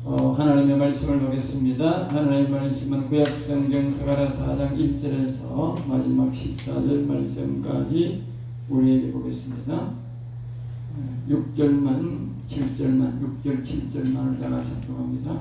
하나님의 말씀을 보겠습니다. 하나님의 말씀은 구약성경 스가랴 4장 1절에서 마지막 14절 말씀까지 우리에게 보겠습니다. 6절만 7절만 6절 7절만을 다 같이 합독합니다.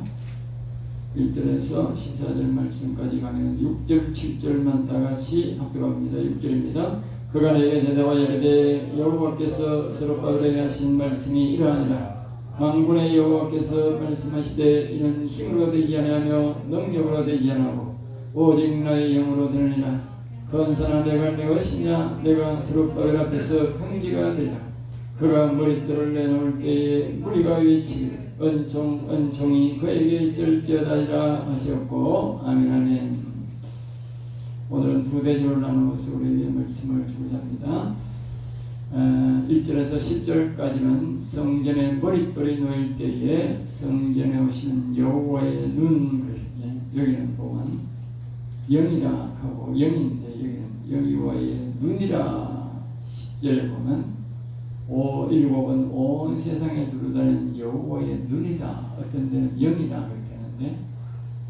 1절에서 14절 말씀까지 가면 6절 7절만 다 같이 합독합니다. 6절입니다. 그가 내게 대답하여 이르되 여호와께서 스룹바벨에게 하신 말씀이 이러하니라. 만군의 여호와께서 말씀하시되 이는 힘으로 되지 아니하며 능력으로 되지 아니하고 오직 나의 영으로 되느니라. 건선아 내가 내 것이냐 내가 스룹바벨 앞에서 평지가 되리라. 그가 머릿돌을 내놓을 때에 무리가 외치기를 은총이 그에게 있을지어다리라 하셨고 아멘 아멘. 오늘은 두 대조를 나누어서 우리에게 말씀을 주고자 합니다. 1절에서 10절까지는 성전에 머릿돌이 놓일 때에 성전에 오시는 여호와의 눈, 여기는 보면 영이라 하고 영인데 여기는 여호와의 눈이라. 10절에 보면 일곱은 온 세상에 두루다니는 여호와의 눈이다. 어떤 데는 영이다 그렇게 하는데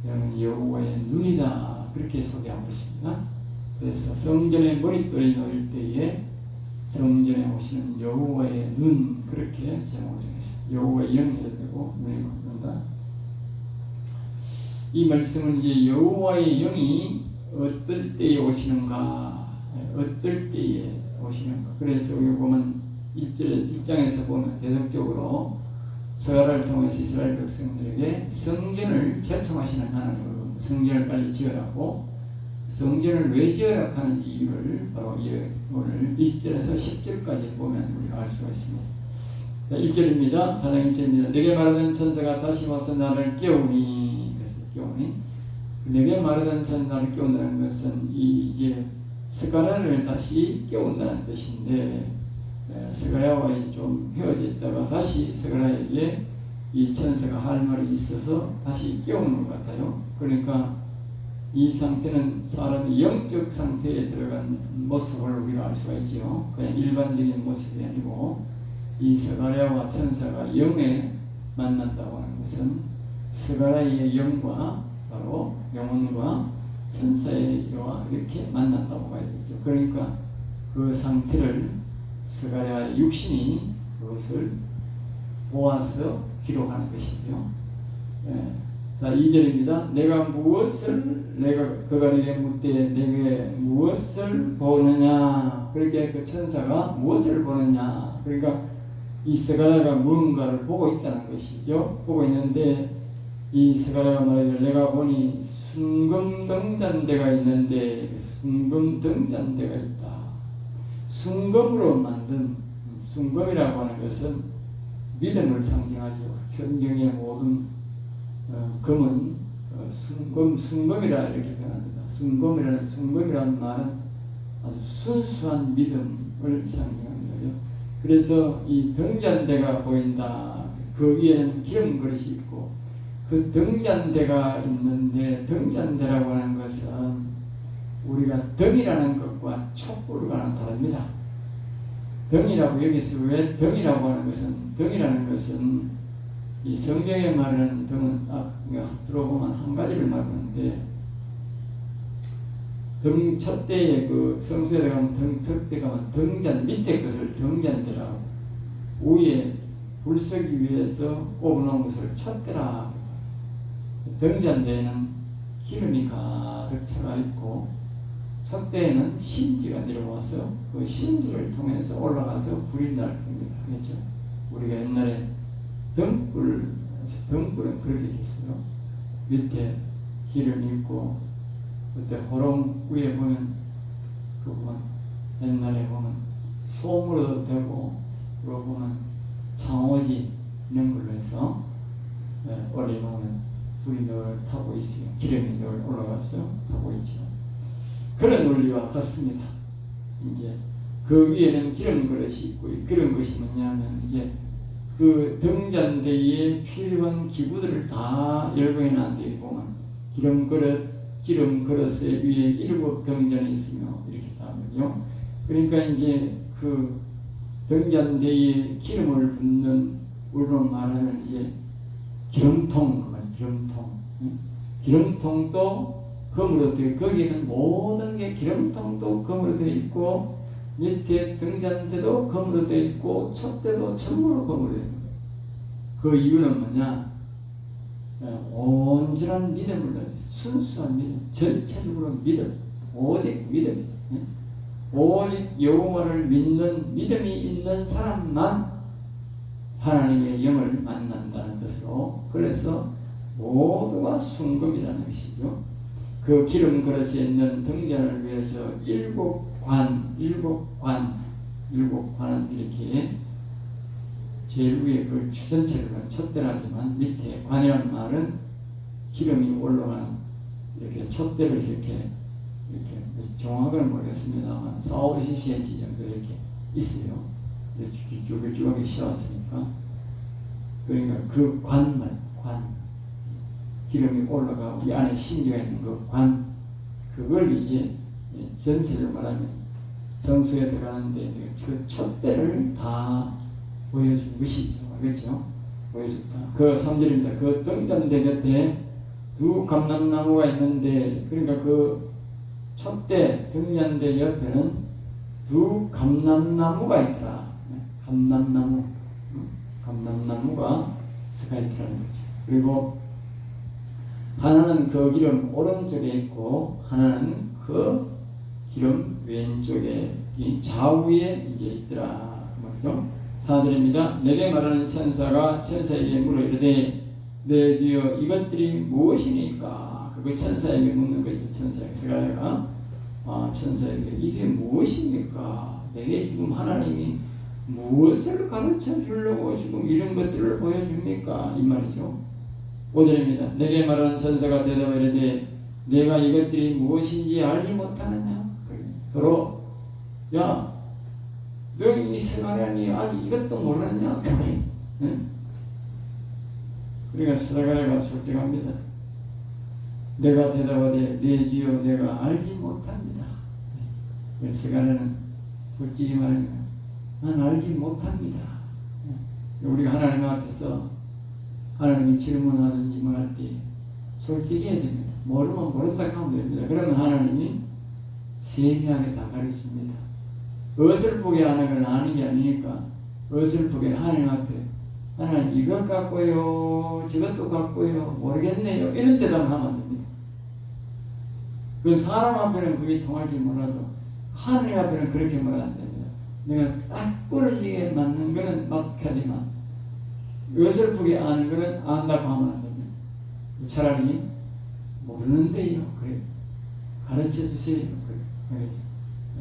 여기는 여호와의 눈이다 그렇게 소개하고 있습니다. 그래서 성전에 머릿돌이 놓일 때에 성전에 오시는 여호와의 눈 그렇게 제목을 정했습니다. 여호와의 영이 되고 눈이 보인다. 이 말씀은 이제 여호와의 영이 어떨 때에 오시는가, 어떨 때에 오시는가. 그래서 여기 보면 1장에서 보면 대략적으로 스가랴를 통해서 이스라엘 백성들에게 성전을 제청하시는 하나님으로 성전을 빨리 지으라고, 성전을 왜 지어야 하는 이유를 바로 오늘 1절에서 10절까지 보면 우리가 알 수가 있습니다. 1절입니다. 4장 1절입니다. 내게 말하던 천사가 다시 와서 나를 깨우니, 그래서 깨우니, 내게 말하던 천사가 나를 깨운다는 것은 이제 스가랴를 다시 깨운다는 뜻인데, 스가랴와 이제 좀 헤어져 있다가 다시 스가랴에게 이 천사가 할 말이 있어서 다시 깨우는 것 같아요. 그러니까 이 상태는 사람의 영적 상태에 들어간 모습을 우리가 알 수가 있죠. 그냥 일반적인 모습이 아니고 이 스가랴와 천사가 영에 만났다고 하는 것은 스가랴의 영과 바로 영혼과 천사의 영과 이렇게 만났다고 봐야 되죠. 그러니까 그 상태를 스가랴의 육신이 그것을 보아서 기록하는 것이죠. 자, 2절입니다. 그가 내게 묻되 내게 무엇을 보느냐. 그렇게 그 천사가 무엇을 보느냐. 그러니까 이 스가랴가 무언가를 보고 있다는 것이죠. 보고 있는데 이 스가랴가 말하기를 내가 보니 순금 등잔대가 있는데, 순금 등잔대가 있다. 순금으로 만든, 순금이라고 하는 것은 믿음을 상징하죠. 성경의 모든 금은 순금이라 이렇게 표현합니다. 순금이라는 말은 아주 순수한 믿음을 상징하는 거죠. 그래서 이 등잔대가 보인다. 그 위에는 기름 그릇이 있고, 그 등잔대가 있는데, 등잔대라고 하는 것은 우리가 등이라는 것과 촛불과는 다릅니다. 등이라고 여기서 왜 등이라고 하는 것은, 등이라는 것은 이 성경에 말하는 등은 들어보면 한 가지를 말하는데, 등 촛대에 그 성수에 들어가면 턱대 가면 등잔 밑에 것을 등잔대라고, 위에 불 쓰기 위해서 꼽아놓은 것을 촛대라. 등잔대에는 기름이 가득 차가 있고 촛대에는 심지가 내려와서 그 심지를 통해서 올라가서 불이 날 겁니다. 그렇죠? 우리가 옛날에 등불은 그렇게 됐어요. 밑에 기름이 있고, 그때 호롱 위에 보면, 그 보면 옛날에 보면 솜으로도 되고, 그리고 보면 창호지 이런 걸로 해서 올려놓으면 불이 늘 타고 있어요. 기름이 늘 올라가서 타고 있죠. 그런 원리와 같습니다. 이제 그 위에는 기름 그릇이 있고, 이 기름 그릇이 뭐냐면 이제 그 등잔대에 필요한 기구들을 다 열거해 놨는 데 보면 기름 그릇의 위에 7 등잔이 있으며 이렇게 나오면요. 그러니까 이제 그 등잔대에 기름을 붓는, 우리로 말하는 이제 기름통, 기름통. 기름통도 금으로 되어, 거기에는 모든 게 기름통도 금으로 되어 있고, 밑에 등잔대도 금으로 되어 있고, 촛대도 전부로 금으로 되어 있는 거예요. 그 이유는 뭐냐? 온전한 믿음을, 순수한 믿음, 전체적으로 믿음, 오직 믿음. 오직 여호와를 믿는 믿음이 있는 사람만 하나님의 영을 만난다는 것으로, 그래서 모두가 순금이라는 것이죠. 그 기름 그릇에 있는 등잔을 위해서 일곱 관은 이렇게 제일 위에 그 전체를 촛대라지만 밑에 관이라는 말은 기름이 올라가는 이렇게 촛대를 이렇게 정확은 모르겠습니다만 40-50cm 정도 이렇게 있어요. 쭈글쭈글하게 씌웠으니까. 그러니까 그 관 기름이 올라가고 이 안에 심지가 있는 그 관, 그걸 이제 전체를 말하면 성수에 들어가는데 그 촛대를 다 보여준 것이죠. 알겠죠? 보여줬다. 그 3절입니다. 그 등잔대 곁에 두 감람나무가 있는데, 그러니까 그 촛대 등잔대 옆에는 두 감람나무가 있더라. 감람나무가 서가 있더라는 거죠. 그리고 하나는 그 기름 오른쪽에 있고, 하나는 그 기름 왼쪽에, 좌우에 이제 있더라. 그렇죠? 4절입니다. 내게 말하는 천사가 천사에게 물어 이르되, 내 주여 이것들이 무엇이니까? 그거 천사에게 묻는 거죠. 천사가 천사에게 이게 무엇입니까? 내게 지금 하나님이 무엇을 가르쳐 주려고 지금 이런 것들을 보여줍니까? 이 말이죠. 5절입니다. 내게 말하는 천사가 대답하되, 내가 이것들이 무엇인지 알지 못하느냐? 서로, 야, 너희 스가랴니 아직 이것도 모르느냐? 응? 그러니까 스가랴가 솔직합니다. 내가 대답하되, 내 주여 내가 알지 못합니다. 스가랴는 솔직히 말합니다. 난 알지 못합니다. 우리가 하나님 앞에서 하나님이 질문하든지 뭐 할 때 솔직히 해야 됩니다. 모르면 모른다 하면 됩니다. 그러면 하나님이 세미하게 다 가르칩니다. 어설프게 하는 건 아는 게 아니니까, 어설프게 하나님 앞에 하나님 이것 갖고요, 저것도 갖고요, 모르겠네요, 이런 대답을 하면 안 됩니다. 그 사람 앞에는 그게 통할지 몰라도 하나님 앞에는 그렇게 말하면 안 됩니다. 내가 딱 부러지게 맞는 거는 맞하지만 어설프게 아는 거는 안다고 하면 안 됩니다. 차라리 모르는데요, 그래 가르쳐 주세요. 그래.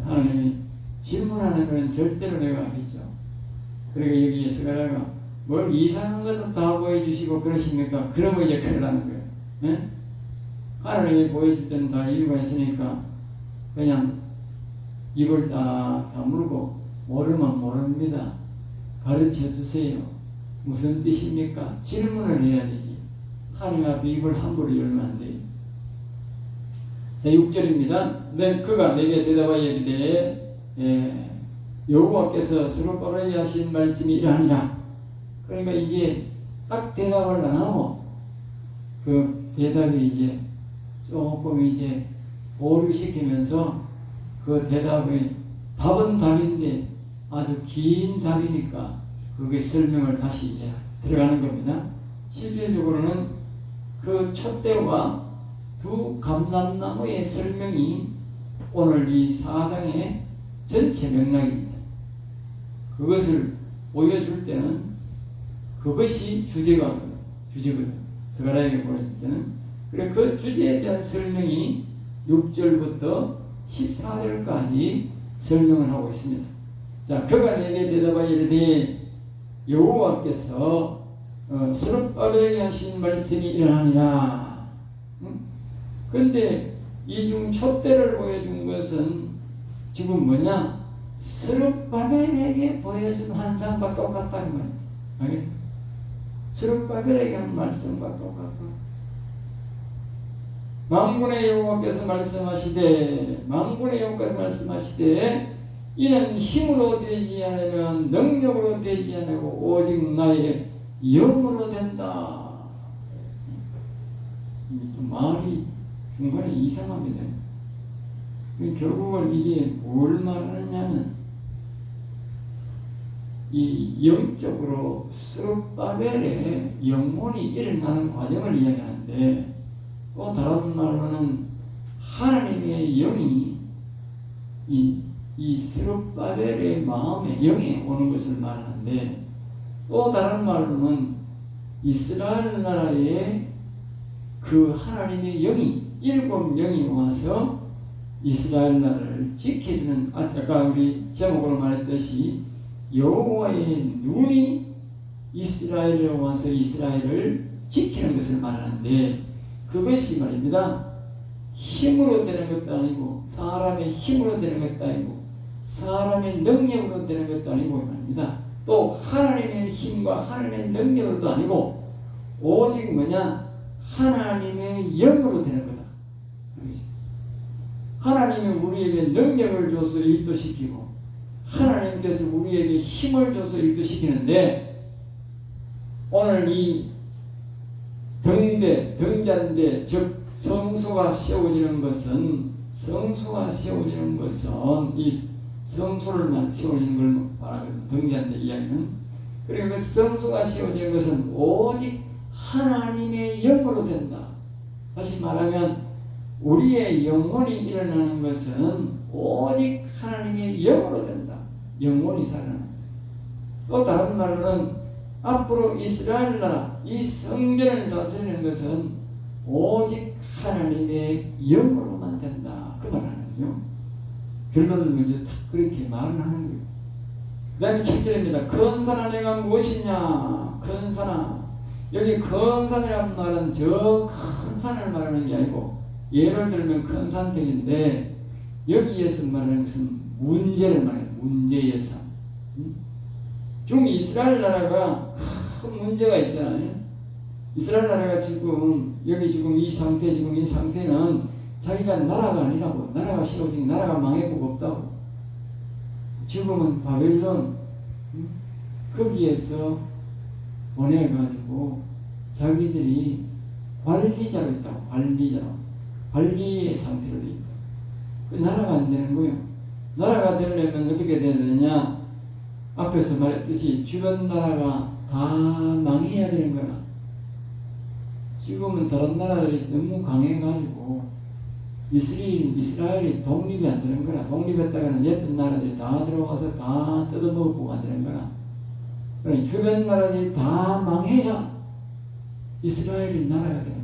하나님이 질문하는 거는 절대로 내가 하겠죠. 그리고 여기에 스가랴가 뭘 이상한 것도 다 보여주시고 그러십니까? 그러면 이제 큰일 나는 거예요. 네? 하나님이 보여줄 때는 다 이유가 있으니까 그냥 입을 다 다물고 모르면 모릅니다. 가르쳐 주세요. 무슨 뜻입니까? 질문을 해야 되지. 하나님 앞에 입을 함부로 열면 안 돼요. 자, 6절입니다. 그가 내게 대답하여 이르되, 여호와께서 스룹바벨에게 하신 말씀이 이러하니라. 그러니까 이제 딱 대답을 안 하고 그 대답이 이제 조금 이제 보류시키면서 그 대답의 답은 답인데 아주 긴 답이니까 그게 설명을 다시 이제 들어가는 겁니다. 실질적으로는 그 촛대와 두 감람나무의 설명이 오늘 이 4장의 전체 맥락입니다. 그것을 보여줄 때는 그것이 주제거든요. 스가랴에게 보여줄 때는. 그래 그 주제에 대한 설명이 6절부터 14절까지 설명을 하고 있습니다. 자, 그가 내게 대답하여 이르되 여호와께서 스룹바벨에게 하신 말씀이 일어나니라. 그런데 이 중 촛대를 보여준 것은 지금 뭐냐? 스룹바벨에게 보여준 환상과 똑같다는 거예요. 알겠어요? 스룹바벨에게 한 말씀과 똑같고 만군의 여호와께서 말씀하시되 이는 힘으로 되지 않으면 능력으로 되지 않고 오직 나의 영으로 된다. 좀 말이 중간에 이상합니다. 결국은 이게 뭘 말하느냐는 이 영적으로 스룹바벨의 영혼이 일어나는 과정을 이야기하는데, 또 다른 말로는 하나님의 영이 이 스룹바벨의 마음에 영이 오는 것을 말하는데, 또 다른 말로는 이스라엘 나라에 그 하나님의 영이, 일곱 영이 와서 이스라엘 나라를 지켜주는, 아까 우리 제목으로 말했듯이 여호와의 눈이 이스라엘에 와서 이스라엘을 지키는 것을 말하는데, 그것이 말입니다. 힘으로 되는 것도 아니고, 사람의 힘으로 되는 것도 아니고, 사람의 능력으로 되는 것도 아니고 말입니다. 또 하나님의 힘과 하나님의 능력으로도 아니고, 오직 뭐냐? 하나님의 영으로 되는 거다. 하나님이 우리에게 능력을 줘서 일도 시키고, 하나님께서 우리에게 힘을 줘서 일도 시키는데, 오늘 이 등잔대, 즉 성소가 세워지는 것은, 이 성소를 세워지는 걸 말하거든요. 등잔대 이야기는. 그리고 그 성소가 세워지는 것은 오직 하나님의 영으로 된다. 다시 말하면 우리의 영혼이 일어나는 것은 오직 하나님의 영으로 된다. 영혼이 살아나는 것. 또 다른 말로는 앞으로 이스라엘 나라, 이 성전을 다스리는 것은 오직 하나님의 영으로만 된다. 그 말을 하는군요. 결론을 먼저 딱 그렇게 말을 하는 거예요. 그 다음에 7절입니다. 근산아 내가 무엇이냐? 근산아. 여기 근산이라는 말은 저 큰 산을 말하는 게 아니고, 예를 들면 큰 산택인데, 여기에서 말하는 것은 문제를 말해요. 문제의 산. 지금 이스라엘 나라가 큰 문제가 있잖아요. 이스라엘 나라가 지금 여기 지금 이 상태는 자기가 나라가 아니라고. 나라가 세워지니 나라가 망했고 없다고. 지금은 바벨론 거기에서 보내가지고 자기들이 관리자로 있다고. 관리의 상태로 돼 있다. 그 나라가 안 되는 거예요. 나라가 되려면 어떻게 돼야 되느냐? 앞에서 말했듯이 주변 나라가 다 망해야 되는 거야. 지금은 다른 나라들이 너무 강해가지고 이스라엘이 독립이 안 되는 거야. 독립했다가는 예쁜 나라들이 다 들어와서 다 뜯어먹고 안 되는 거야. 그러니까 주변 나라들이 다 망해야 이스라엘이 나라가 되는 거야.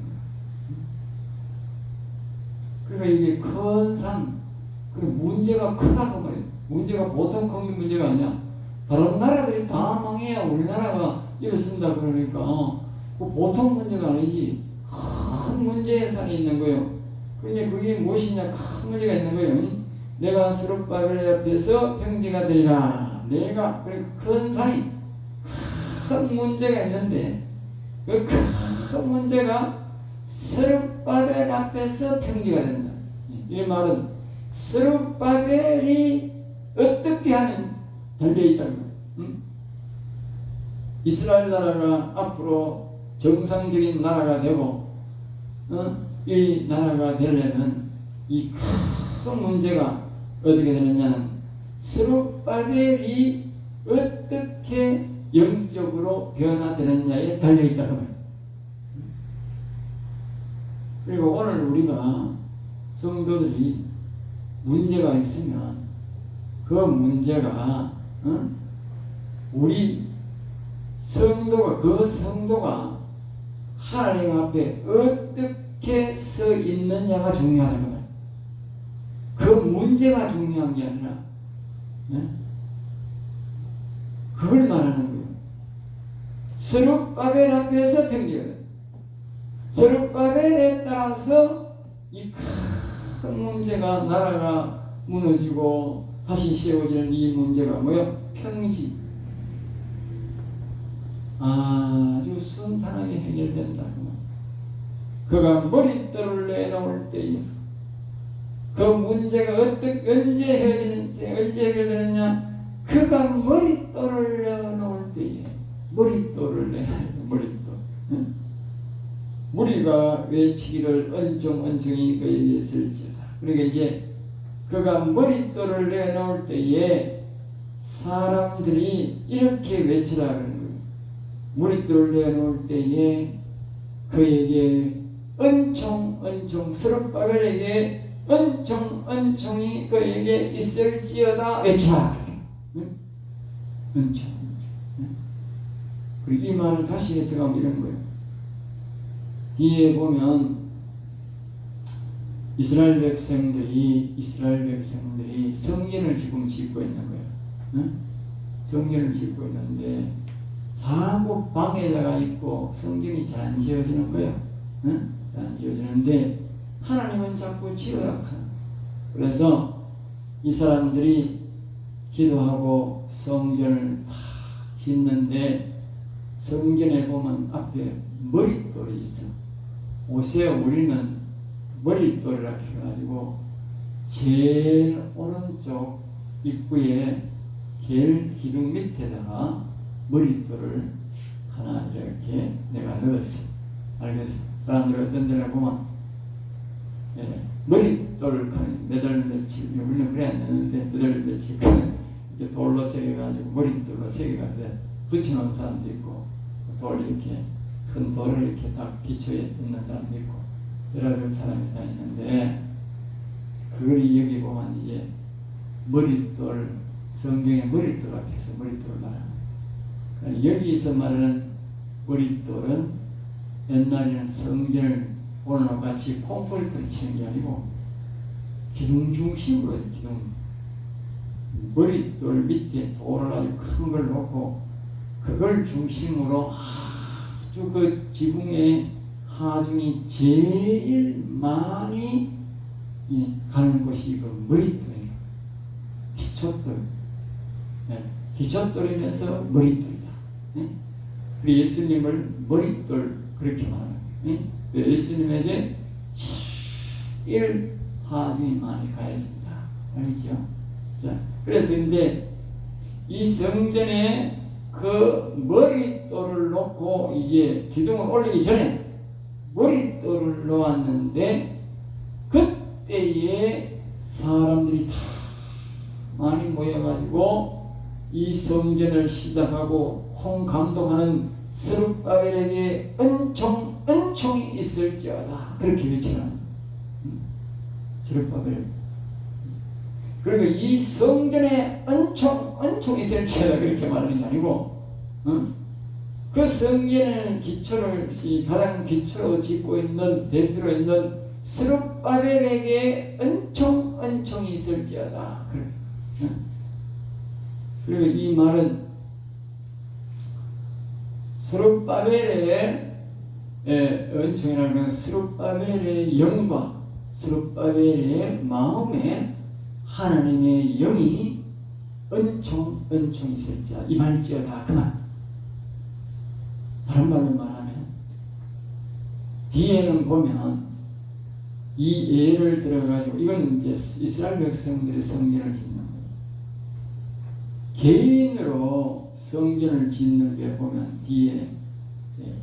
그러니까 이게 큰 산, 문제가 크다고 말이에요. 문제가 보통 큰 문제가 아니야. 다른 나라들이 다 망해야 우리나라가 일어선다 그러니까 그 보통 문제가 아니지. 큰 문제의 산이 있는 거예요. 근데 그게 무엇이냐? 큰 문제가 있는 거예요. 내가 스룹바벨 앞에서 평지가 되리라. 내가 큰 산이 큰 문제가 있는데, 그 큰 문제가 스룹바벨 앞에서 평지가 된다. 이 말은 스룹바벨이 어떻게 하면 달려있다는 거예요. 이스라엘 나라가 앞으로 정상적인 나라가 되고, 이 나라가 되려면 이 큰 문제가 어떻게 되느냐는 스룹바벨이 어떻게 영적으로 변화되느냐에 달려있다고 해요. 그리고 오늘 우리가 성도들이 문제가 있으면 그 문제가 우리 성도가 하나님 앞에 어떻게 서 있느냐가 중요하다는 거예요. 그 문제가 중요한 게 아니라 그걸 말하는 거예요. 스룹바벨 앞에서 평지가 돼요. 스룹바벨에 따라서 이 큰 문제가, 나라가 무너지고 다시 세워지는 이 문제가 뭐야? 평지. 아주 순탄하게 해결된다. 그가 머릿돌을 내놓을 때에 그 문제가 언제 해결되느냐? 그가 머릿돌을 내놓을 때에. 머릿돌을 내놓을 때, 머릿돌. 무리가 외치기를 은총은총이 그에게 있을지어다. 그러니까 이제 그가 머릿돌을 내놓을 때에 사람들이 이렇게 외치라 그러는 거예요. 머릿돌을 내놓을 때에 그에게 은총 스룹바벨에게 은총이 그에게 있을지어다 외치라. 은총. 그리고 이 말을 다시 해석하면 이런 거예요. 뒤에 보면 이스라엘 백성들이 성전을 지금 짓고 있는 거예요. 응? 성전을 짓고 있는데 자꾸 방해자가 있고 성전이 잘 안 지어지는 거예요. 응? 안 지어지는데 하나님은 자꾸 지으라고. 그래서 이 사람들이 기도하고 성전을 다 짓는데 성전에 보면 앞에 머릿돌이 있어. 옷에 우리는 머릿돌이라 해가지고 제일 오른쪽 입구에 제일 기둥 밑에다가 머릿돌을 하나 이렇게 내가 넣었어. 알겠어? 사람들 어떤 데를 보면 머릿돌을 몇월 며칠 우리는 그래 안 넣는데 몇월 며칠 이렇게 돌로 새겨가지고 머릿돌로 새겨가지고 붙여놓은 사람도 있고 돌 이렇게 큰 돌을 이렇게 딱 기초에 있는 사람도 있고 여러 사람이 다니는데 그걸 여기 보면 이제 머릿돌 성경의 머릿돌 앞에서 머릿돌을 말합니다. 여기서 말하는 머릿돌은 옛날에는 성전을 오늘과 같이 콘크리트를 치는 게 아니고 기둥 중심으로 기둥 머릿돌 밑에 돌을 아주 큰 걸 놓고 그걸 중심으로 아주 그 지붕의 하중이 제일 많이 가는 곳이 그 머릿돌이에요. 기초돌. 기초돌이면서 머릿돌이다. 그리고 예수님을 머릿돌 그렇게 말합니다. 예수님에게 제일 하중이 많이 가해진다. 알죠? 자, 그래서 이제 이 성전에 그 머릿돌을 놓고 이제 기둥을 올리기 전에 머릿돌을 놓았는데 그때에 사람들이 다 많이 모여가지고 이 성전을 시작하고 감독하는 스룹바벨에게 은총이 있을지어다. 그렇게 외치는 스룹바벨. 그리고 이 성전에 은총이 있을지어다 그렇게 말하는 게 아니고 그 성전의 기초를 가장 기초로 짓고 있는 대표로 있는 스룹바벨에게 은총이 있을지어다. 그리고 이 말은 스룹바벨의 은총이라는 건 스룹바벨의 영과 스룹바벨의 마음에 하나님의 영이 은총이 있을지어다. 임할지어다. 그만. 다른 말로 말하면 뒤에는 보면 이 예를 들어가지고 이건 이제 이스라엘 백성들의 성전을 짓는 거예요. 개인으로 성전을 짓는 게 보면 뒤에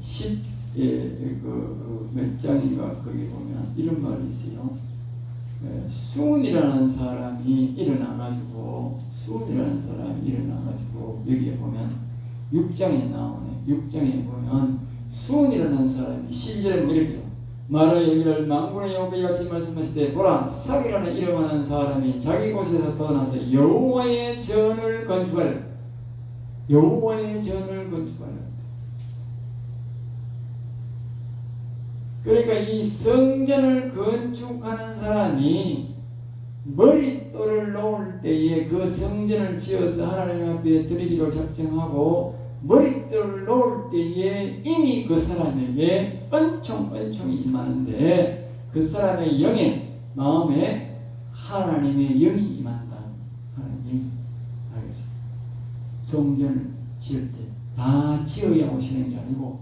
10몇 장인가 거기 보면 이런 말이 있어요. 수은이라는 사람이 일어나가지고 여기에 보면 6장에 나오네. 6장에 보면 수은이라는 사람이 실제로 이렇게 말하 여기를 망군의 여호와의 같이 말씀하시되 보라 삭이라는 이름하는 사람이 자기 곳에서 떠나서 여호와의 전을 건축하려. 그러니까 이 성전을 건축하는 사람이 머릿돌을 놓을 때에 그 성전을 지어서 하나님 앞에 드리기로 작정하고 머릿돌을 놓을 때에 이미 그 사람에게 은총이 임하는데 그 사람의 영의 마음에 하나님의 영이 임한다. 하나님이 알겠습니다. 성전을 지을 때 다 지어야 오시는 게 아니고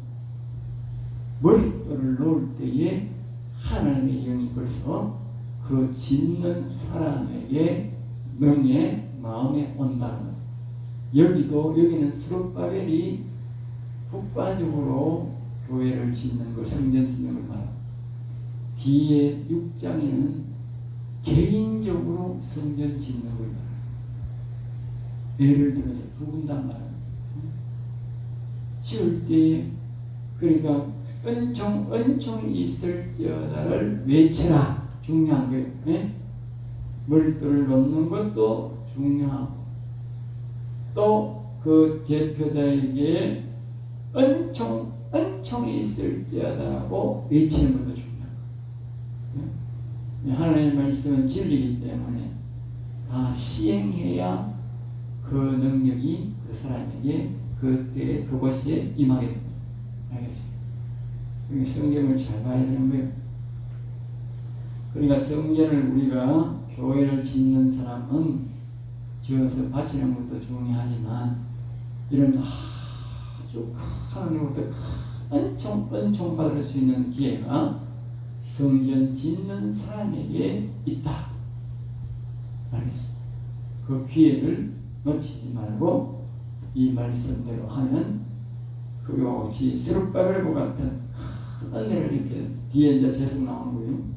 머릿돌을 놓을 때에 하나님의 영이 벌써 그 짓는 사람에게 명의 마음에 온다는 여기는 스룹바벨이 국가적으로 교회를 짓는 걸, 성전 짓는 걸 말합니다. 뒤에 6장에는 개인적으로 성전 짓는 걸 말합니다. 예를 들어서 부분단 말합니다. 지을 때 그러니까 은총이 있을지어다를 외쳐라. 중요한 거예요. 네? 머릿돌을 놓는 것도 중요하고 또 그 제표자에게 은총이 있을지어다라고 외치는 것도 중요하고 네? 하나님의 말씀은 진리이기 때문에 다 시행해야 그 능력이 그 사람에게 그때 그곳에 임하게 됩니다. 알겠습니다. 성경을 잘 봐야 되는 거예요. 그러니까 성전을 우리가 교회를 짓는 사람은 지어서 바치는 것도 중요하지만 이런 아주 하나님으로부터 은총 받을 수 있는 기회가 성전 짓는 사람에게 있다. 알겠습니다. 그 기회를 놓치지 말고 이 말씀대로 하면 그것이 스룹바벨과 같은 은혜를 이렇게 뒤에 이제 계속 나오는 거예요.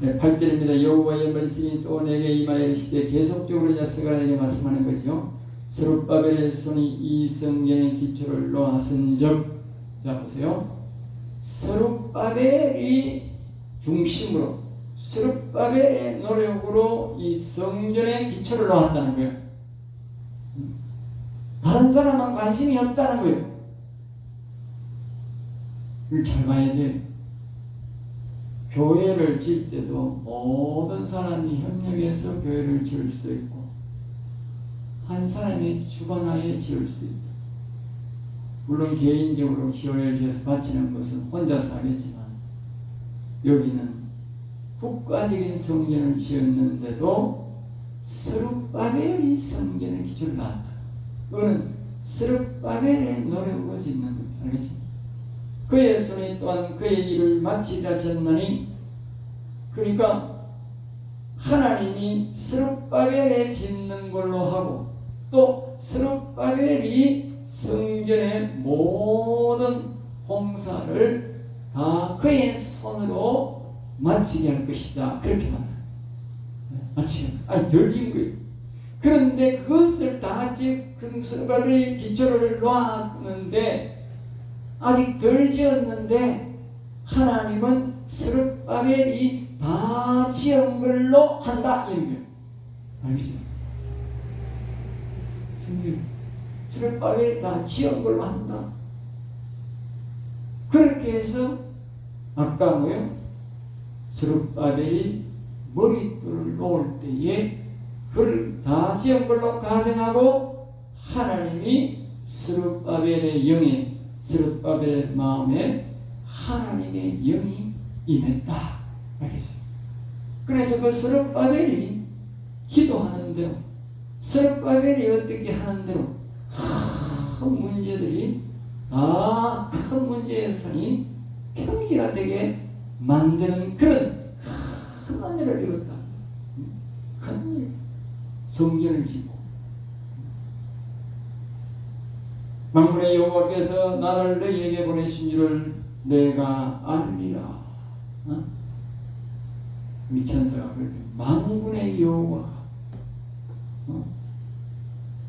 네, 8절입니다. 여호와의 말씀이 또 내게 임하여 이르시되 계속적으로 이제 스가랴에게 말씀하는 거죠. 스룹바벨의 손이 이 성전의 기초를 놓았은즉, 자 보세요. 스룹바벨이 중심으로 스룹바벨의 노력으로 이 성전의 기초를 놓았다는 거예요. 다른 사람은 관심이 없다는 거예요. 이걸 잘 봐야 돼. 교회를 지을 때도 모든 사람이 협력해서 교회를 지을 수도 있고 한 사람이 주관하에 지을 수도 있다. 물론 개인적으로 교회를 지어서 바치는 것은 혼자서 하겠지만 여기는 국가적인 성전을 지었는데도 스룹바벨이 성전의 기초를 놨다. 그거는 스룹바벨의 노력으로 짓는 겁니다. 알겠죠? 그의 손이 또한 그의 일을 마치게 하셨나니, 그러니까 하나님이 스룹바벨에 짓는 걸로 하고 또 스룹바벨이 성전의 모든 공사를 다 그의 손으로 마치게 할 것이다. 그렇게 말합니다. 마치게, 덜 지은 거예요. 그런데 그것을 다 아직 스룹바벨이 기초를 놓았는데 아직 덜 지었는데 하나님은 스룹바벨이 다 지은 걸로 한다. 이거예요. 알겠죠? 스룹바벨이 다 지은 걸로 한다. 그렇게 해서 아까 뭐요? 스룹바벨이 머릿돌을 놓을 때에 그걸 다 지은 걸로 가정하고 하나님이 스룹바벨의 영에 스룹바벨의 마음에 하나님의 영이 임했다. 알겠어요? 그래서 그 스룹바벨이 기도하는 대로 스룹바벨이 어떻게 하는 대로 큰 문제들이 다 큰 문제에서니 평지가 되게 만드는 그런 큰 은혜를 이뤘다. 큰 일. 성전을 짓고 만군의 여호와께서 나를 너희에게 보내신 줄을 내가 알리라. 미천사가 그랬죠. 만군의 여호와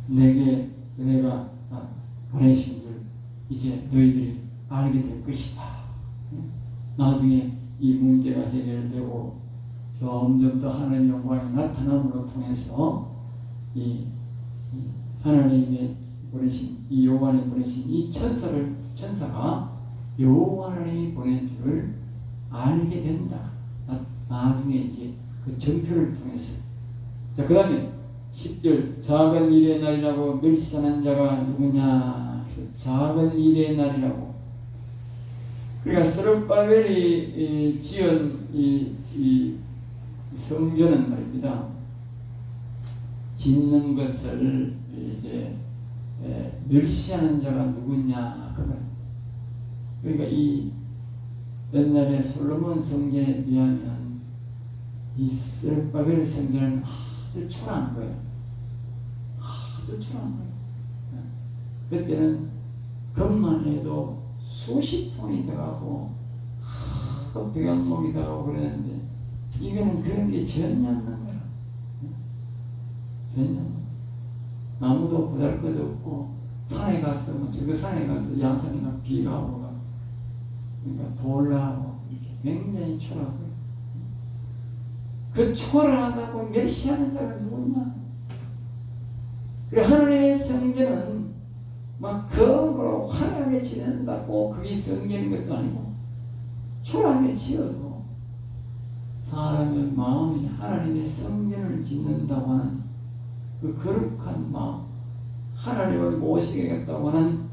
내가 보내신 줄 이제 너희들이 알게 될 것이다. 나중에 이 문제가 해결되고 점점 더 하나님의 영광이 나타남으로 통해서 이 하나님의 보내신 이 여호와 하나님이 보내신 이 천사가 여호와 하나님이 보낸 줄을 알게 된다. 나중에 이제 그 전표를 통해서. 자, 그 다음에 10절 작은 일의 날이라고 멸시하는 자가 누구냐? 작은 일의 날이라고. 그러니까 스룹바벨이 지은 이 성전은 말입니다. 짓는 것을 이제 멸시하는 자가 누구냐? 그러니까 이 옛날에 솔로몬 성전에 비하면 이 스룹바벨 성전은 아주 초라한 거예요. 아주 초라한 거예요. 그때는 것만 해도 수십 톤이 들어가고 또 병양목이 들어가고 그러는데 이거는 그런 게 전혀 없는 거야. 전혀. 나무도 보잘것도 없고 산에 가서 저거 산에 가서 양산이나 비가 오고 가. 그러니까 돌라하고 이렇게 굉장히 초라하고 그 초라하다고 멸시하는 자가 누구냐? 그래 하나님의 성전은 막 거으로 화려하게 지낸다고 그게 성전인 것도 아니고 초라하게 지어도 사람의 마음이 하나님의 성전을 짓는다고 하는 그 거룩한 마음, 하나님을 모시겠다고 하는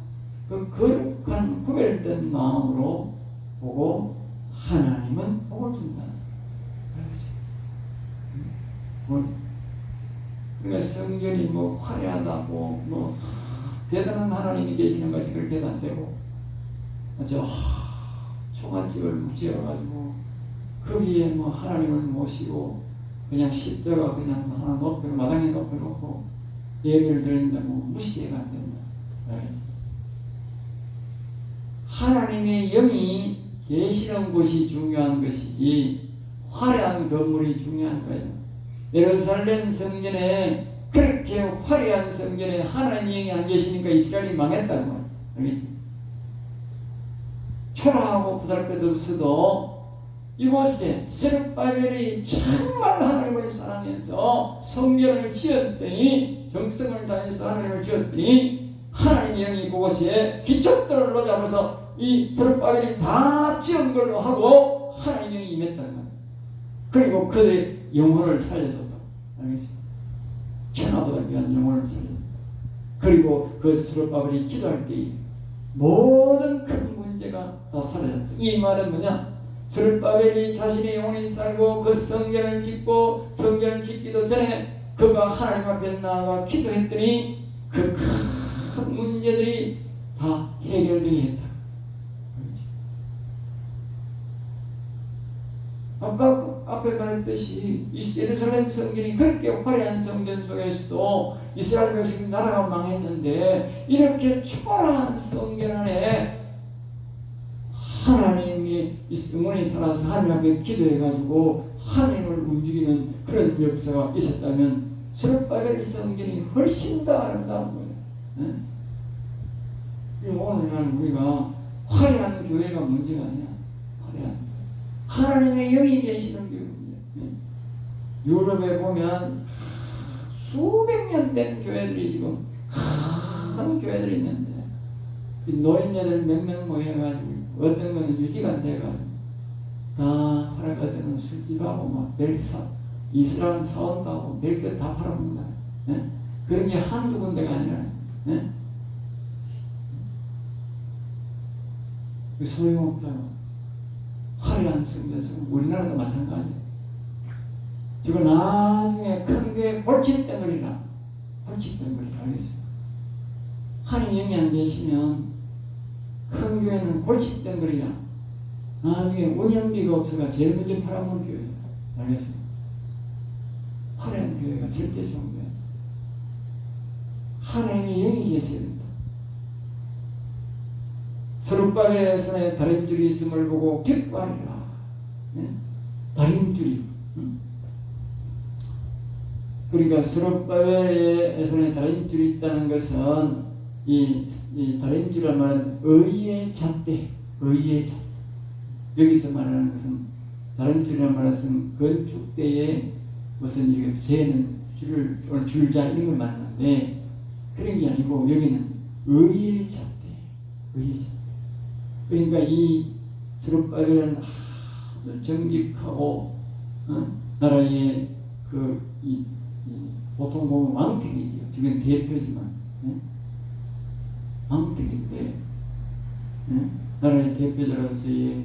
그 거룩한 구별된 마음으로 보고 하나님은 복을 준다. 그러니까 성전이 뭐 화려하다고 뭐 대단한 하나님이 계시는 것이 그렇게 안 되고 저 초가집을 지어가지고 거기에 뭐 하나님을 모시고 그냥 십자가 그냥 하나 높여 마당에 높여놓고 예배를 드린다고 무시해가 안 된다. 하나님의 영이 계시는 곳이 중요한 것이지 화려한 건물이 중요한 거예요. 예루살렘 성전에 그렇게 화려한 성전에 하나님의 영이 안 계시니까 이스라엘이 망했다는 거예요. 알겠지? 초라하고 보잘것 없어도 이곳에 스룹바벨이 정말 하나님을 사랑해서 성전을 지었더니 정성을 다해서 하나님을 지었더니 하나님의 영이 그곳에 기척들을 놓잡아서 이 스룹바벨이 다 지은 걸로 하고 하나님의 영이 임했다는 거예요. 그리고 그의 영혼을 살려줬다. 알겠지? 천하보다 귀한 영혼을 살려줬다. 그리고 그 스룹바벨이 기도할 때 모든 큰 문제가 다 사라졌다. 이 말은 뭐냐? 스룹바벨이 자신의 영혼이 살고 그 성전을 짓고 성전을 짓기도 전에 그가 하나님 앞에 나아가 기도했더니 그 큰 문제들이 다 해결되게 했다. 아까 앞에 말했듯이 예루살렘 성전이 그렇게 화려한 성전 속에서도 이스라엘 백성 나라가 망했는데 이렇게 초라한 성전 안에 하나님이 영혼이 살아서 하나님 앞에 기도해가지고 하나님을 움직이는 그런 역사가 있었다면 스룹바벨 성전이 훨씬 더 아름다운 거예요. 오늘날 우리가 화려한 교회가 문제가 아니야. 화려한 하나님의 영이 계시는 교회입니다. 유럽에 보면 수백 년 된 교회들이 지금 큰 교회들이 있는데 노인네들 몇 명 모여가지고 어떤 거는 유지가 안 돼가지고 다 팔아가지고 술집하고 막 벨사 이슬람 사원도 하고 별것 다 팔아먹는다. 그런 게 한두 군데가 아니라 소용없다고. 화려한 성전, 우리나라도 마찬가지예요. 지금 나중에 큰 교회 골칫덩어리라. 골칫덩어리 알겠어요. 하나님 영이 안 계시면 큰 교회는 골칫덩어리야. 나중에 운영비가 없어가 제일 먼저 팔아먹을 교회야. 알겠어요. 화려한 교회가 절대 좋은 교회. 하나님의 영이 계셔야 된다. 스룹바벨의 손에 다림줄이 있음을 보고 기뻐하리라. 다림줄이. 그러니까 스룹바벨의 손에 다림줄이 있다는 것은 이 다림줄이라는 말은 의의 잣대, 의의 잣대. 여기서 말하는 것은 다림줄이라는 말은 건축대에 무슨 이렇게 재는 줄자 이런 걸 말하는데 그런 게 아니고 여기는 의의 잣대, 의의 잣대. 그러니까 이 스룹바벨은 아주 정직하고 나라의 보통 보면 왕택이죠. 지금 대표지만 왕택인데 나라의 대표자로서의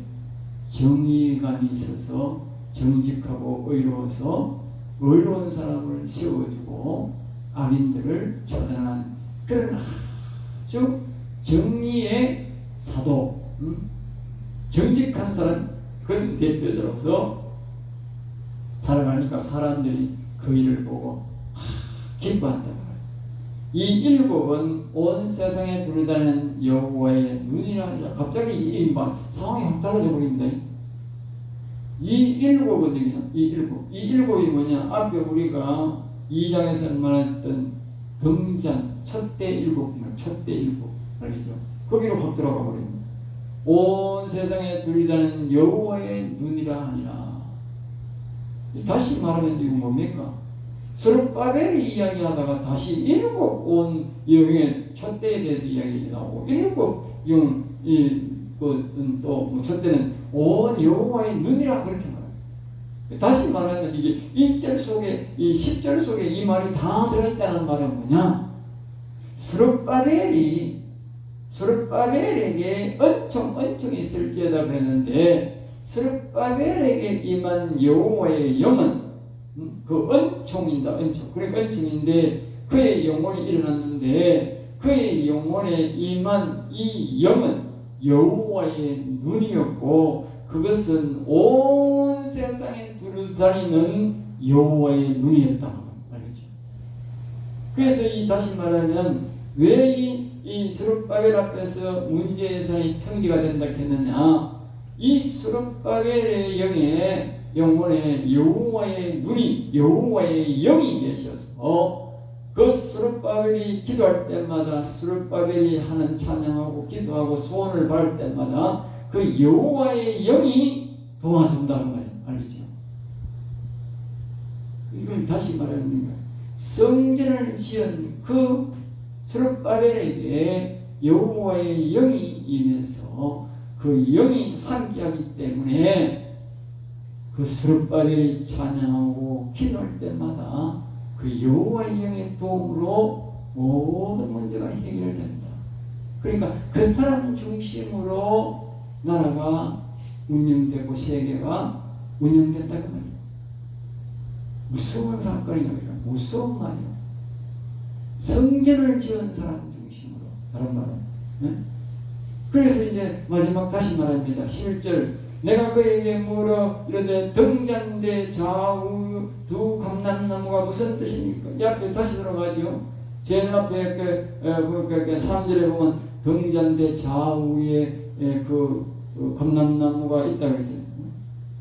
정의감이 있어서 정직하고 의로워서 의로운 사람을 세워주고 악인들을 처단한 그런 아주 정의의 사도, 정직한 사람, 그런 대표자로서 살아가니까 사람들이 그 일을 보고 기뻐한다. 이 일곱은 온 세상에 두루다니는 여호와의 눈이라 하니라. 갑자기 이 상황이 확 달라져 버립니다. 이 일곱은요, 이 일곱이 뭐냐? 앞에 우리가 2장에서 말했던 등잔, 첫대 일곱, 첫대 일곱, 알겠죠? 거기로 확 들어가 버립니다. 온 세상에 두루다니는 여호와의 눈이라 하니라. 다시 말하면 이거 뭡니까? 스룹바벨이 이야기하다가 다시 일곱 온 여경의 첫대에 대해서 이야기 나오고 일곱 영 또 첫대는 온 여호와의 눈이라 그렇게 말해요. 다시 말하면 이게 1절 속에 이 10절 속에 이 말이 다 들어있다는 말은 뭐냐? 스룹바벨에게 은총이 있을지어다 그랬는데 스룹바벨에게 임한 여호와의 영은 그 은총이다. 그러니까 은총인데 그의 영혼이 일어났는데 그의 영혼에 임한 이 영은 여호와의 눈이었고 그것은 온 세상에 두루다니는 여호와의 눈이었다. 알겠죠? 그래서 다시 말하면 왜 이 스룹바벨 앞에서 문제 예산이 평지가 된다 했느냐? 이 스룹바벨의 영혼에 여호와의 눈이 여호와의 영이 계셔서 그 스룹바벨이 기도할 때마다 스룹바벨이 하는 찬양하고 기도하고 소원을 바를 때마다 그 여호와의 영이 도와준다는 말이에요. 알겠죠? 이걸 다시 말하는 거예요. 성전을 지은 그 스룹바벨에게 여호와의 영이 임해서 그 영이 함께하기 때문에 그 스룹바벨이 찬양하고 기도할 때마다 그 여호와의 영의 도움으로 모든 문제가 해결된다. 그러니까 그 사람 중심으로 나라가 운영되고 세계가 운영된다고 말이에요. 무서운 사건이에요. 무서운 말이에요. 성전을 지은 사람 중심으로. 다른 말은. 네? 그래서 이제 마지막 다시 말합니다. 11절 내가 그에게 물어 이르되 등잔대 좌우 두 감람나무가 무슨 뜻입니까? 이 앞에 다시 들어가죠. 제일 앞에 3절에 보면 등잔대 좌우에 그 감람나무가 있다 그러죠.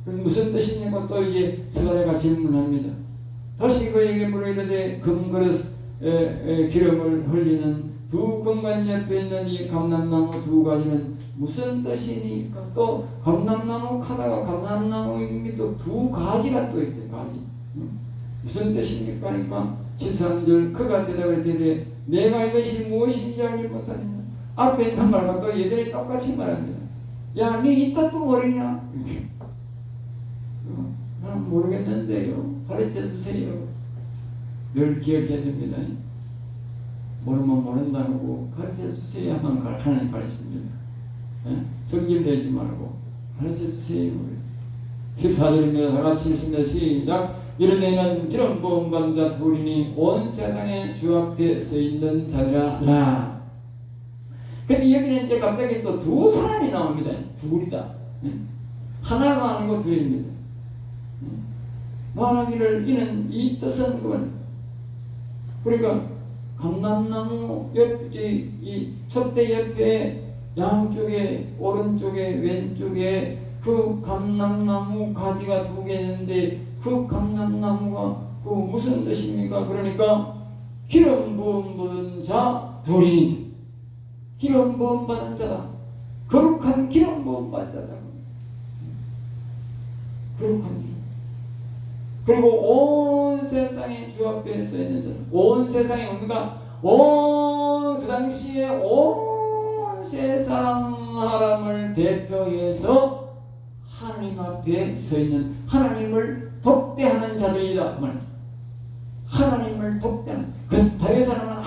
무슨 뜻입니까? 또 이제 스가랴가 질문합니다. 다시 그에게 물어 이르되 금그릇 기름을 흘리는 두 금관 옆에 있는 이 감람나무 두 가지는 무슨 뜻이니까? 또 감람나무 하다가 감람나무 밑에 두 가지가 또 있대. 가지. 무슨 뜻입니까? 그러니까 13절 그가 대답을 했되 내가 이것이 무엇인지 알지 못하느냐. 앞에 있는 말과 또 예전에 똑같이 말합니다. 야, 니 이따 또 모르냐? 나는 모르겠는데요. 가르쳐 주세요. 늘 기억해야 됩니다. 모르면 모른다고 가르쳐 주세요만 하나님 가르칩니다. 성질 내지 말고 가르쳐 주세요. 14절입니다. 다 같이 읽습니다. 시작. 이르되는 기름 부은 감자 둘이니 온 세상에 주 앞에 서 있는 자리라 하라. 근데 여기는 이제 갑자기 또 두 사람이 나옵니다. 둘이다. 하나가 아니고 둘입니다. 말하기를 이는 이 뜻은 그건 그러니까 감람나무 옆에 이 촛대 옆에 양쪽에 오른쪽에 왼쪽에 그 감람나무 가지가 두 개 있는데 그 감람나무가 그 무슨 뜻입니까? 그러니까 기름 부음 받은 자 둘이 기름 부음 받은 자다. 거룩한 기름 부음 받은 자다. 거룩한 기름. 그리고 온 세상에 주 앞에 서 있는 자. 온 세상에 우리가 그 당시에 온 세상 사람을 대표해서 하나님 앞에 서 있는 하나님을 독대하는 자들이다. 하나님을 독대하는 그 다윗 사람은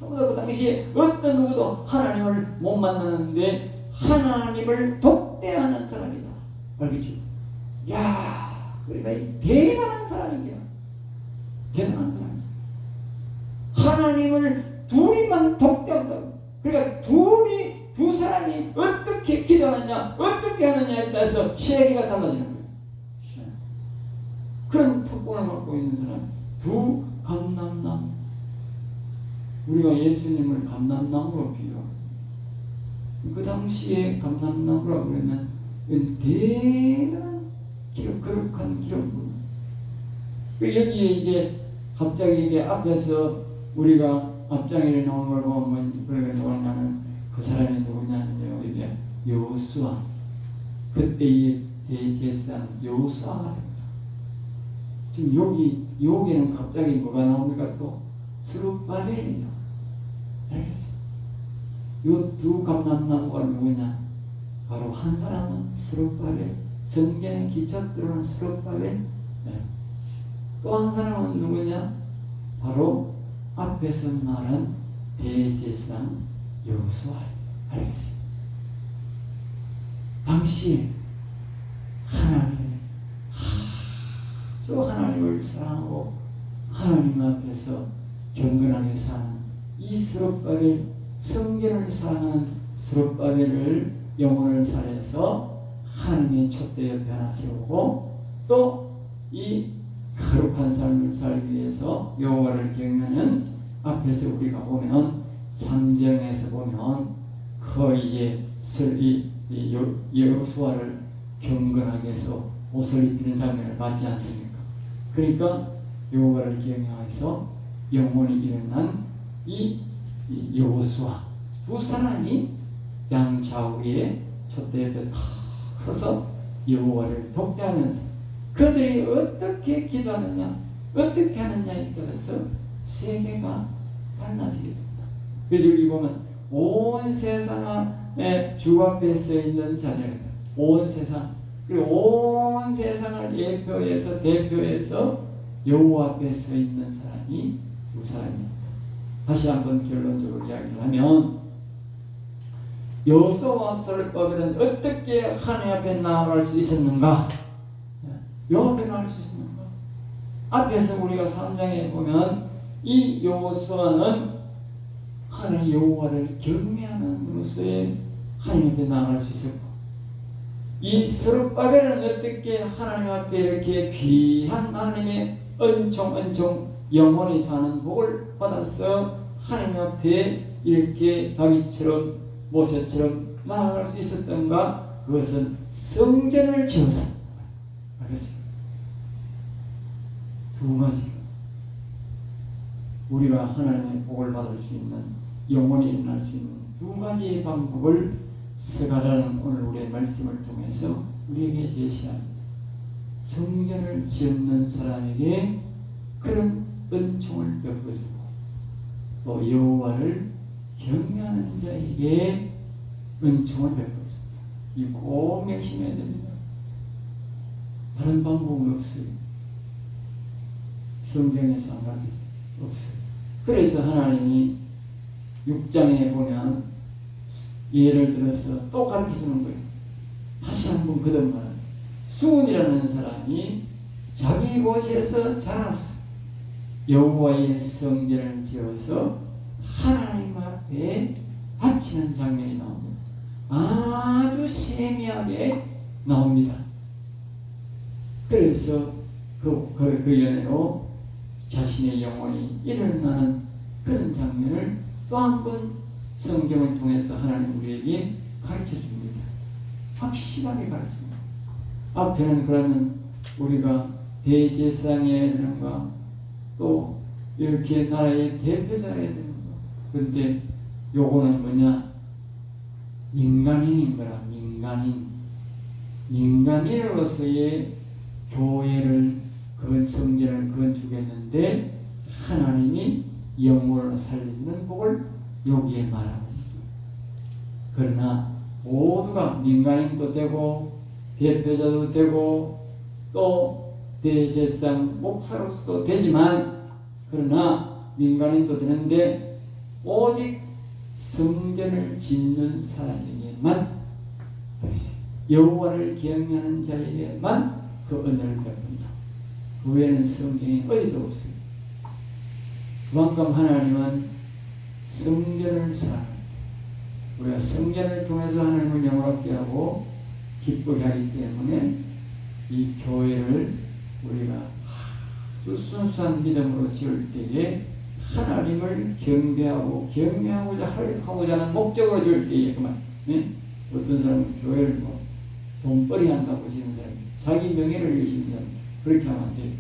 아무도 그 당시에 어떤 누구도 하나님을 못 만나는데 하나님을 독대하는 사람이다. 알겠죠? 야, 우리가 대단한 사람이야. 대단한 사람. 하나님을 둘이만 독대한다고. 그러니까 두 사람이 어떻게 기도하느냐, 어떻게 하느냐에 따라서 세계가 달라지는 거예요. 그런 특권을 갖고 있는 사람, 두 감람나무. 우리가 예수님을 감람나무로 비유합니다. 그 당시에 감람나무라고 그러면 대단한 거룩한 기록물. 여기에 이제 갑자기 이게 앞에서 우리가 앞장에 나온 걸 보면 그러게 누구냐면 그 사람이 누구냐면요, 이게 여호수아, 그때의 대제사장 여호수아가 됩니다. 지금 여기는 갑자기 뭐가 나옵니까? 또 스룹바벨이요. 알겠어요? 요 두 감람나무가 누구냐? 바로 한 사람은 스룹바벨, 성경에 기초들어오는 스룹바벨. 네. 또 한 사람은 누구냐? 바로 앞에서 말한 대제사장 여호수아. 알겠어요? 당시에 하나님을 사랑하고 하나님 앞에서 경건하게 사는 이 스룹바벨, 성경을 사랑하는 스룹바벨을 영혼을 살려서 하나님의 촛대에 변화세우고 또 이 거룩한 삶을 살기 위해서 여호와를 경외하는 앞에서 우리가 보면 3장에서 보면 거의 여호수아를 경건하게 해서 옷을 입히는 장면을 봤지 않습니까? 그러니까 여호와를 경외해서 영혼이 일어난 이 여호수아 두 사람이 양좌우에 촛대 옆에 탁 서서 여호와를 독대하면서 그들이 어떻게 기도하느냐, 어떻게 하느냐에 따라서 세계가 달라지게 됩니다. 그래서 여기 보면 온 세상의 주 앞에 서 있는 자녀입니다. 온 세상, 그리고 온 세상을 대표해서 여호와 앞에 서 있는 사람이 두 사람입니다. 다시 한번 결론적으로 이야기를 하면 여호수아와 스룹바벨은 어떻게 하나님 앞에 나아갈 수 있었는가? 여호와 앞에 나갈 수 있었는가? 앞에서 우리가 3장에 보면 이 여호수아는 하나님 여호와를 경외하는으로서의 하나님 앞에 나아갈 수 있었고, 이 스룹바벨은 어떻게 하나님 앞에 이렇게 귀한 하나님의 은총 영원히 사는 복을 받아서 하나님 앞에 이렇게 다윗처럼 모세처럼 나아갈 수 있었던가? 그것은 성전을 지어서. 알겠습니다. 두 가지 우리가 하나님의 복을 받을 수 있는, 영원히 일어날 수 있는 두 가지의 방법을 스가랴는 오늘 우리의 말씀을 통해서 우리에게 제시합니다. 성전을 짓는 사람에게 그런 은총을 베풀어주고 또 여호와를 경외하는 자에게 은총을 베풀어줍니다. 이 꼭 명심해야 됩니다. 다른 방법은 없어요. 성경에서 안 가르쳐 없어요. 그래서 하나님이 6장에 보면 예를 들어서 또 가르쳐 주는 거예요. 다시 한번 거듭말은 수은이라는 사람이 자기 곳에서 자라서 여호와의 성전을 지어서 하나님 앞에 바치는 장면이 나옵니다. 아주 세미하게 나옵니다. 그래서 그 연애로 자신의 영혼이 일어나는 그런 장면을 또 한 번 성경을 통해서 하나님 우리에게 가르쳐 줍니다. 확실하게 가르칩니다. 앞에는 그러면 우리가 대제사장이라든가 또 이렇게 나라의 대표자가 되는 거. 그런데 요거는 뭐냐? 민간인인 거라. 민간인으로서의 교회를 성전을 건축했는데 하나님이 영혼을 살리는 복을 여기에 말하고 있습니다. 그러나 모두가 민간인도 되고 대표자도 되고 또 대제사장 목사로서도 되지만, 그러나 민간인도 되는데 오직 성전을 짓는 사람에게만, 여호와를 경외하는 자에게만 그 은혜를 베푼다. 그 외에는 성경에 어디도 없어요. 그만큼 하나님은 성전을 사랑합니다. 우리가 성전을 통해서 하나님을 영원하게 하고 기쁘게 하기 때문에 이 교회를 우리가 아주 순수한 믿음으로 지을 때에 하나님을 경배하고자 하고자 하는 목적으로 줄 때에 그만. 예? 어떤 사람은 교회를 뭐 돈벌이 한다고 보시는 사람, 자기 명예를 위해서는 사람, 그렇게 하면 안 돼요.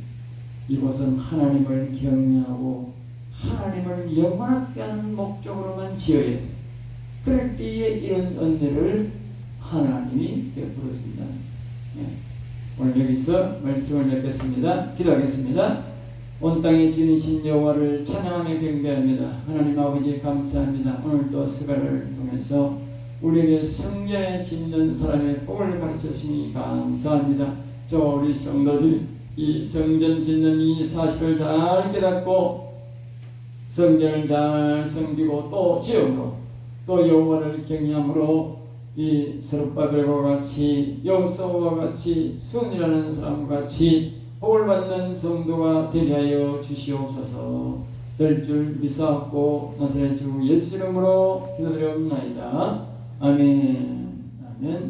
이곳은 하나님을 경외하고 하나님을 영원하게 하는 목적으로만 지어야 돼요. 그럴 때에 이런 은혜를 하나님이 베풀어 줍니다. 예. 오늘 여기서 말씀을 맺겠습니다. 기도하겠습니다. 온 땅의 주이신 여호와를 찬양하며 경배합니다. 하나님 아버지 감사합니다. 오늘도 스가를 통해서 우리에게 성전에 짓는 사람의 복을 가르쳐 주시니 감사합니다. 저 우리 성도들 이 성전 짓는 이 사실을 잘 깨닫고 성전을 잘 섬기고 또 지음으로 또 여호와를 경외함으로 이 스룹바벨과 같이 여호수아와 같이 순이라는 사람과 같이 복을 받는 성도가 되게 하여 주시옵소서. 될 줄 믿사옵고 나사렛 주 예수 이름으로 기도드리옵나이다. 아멘. 아멘.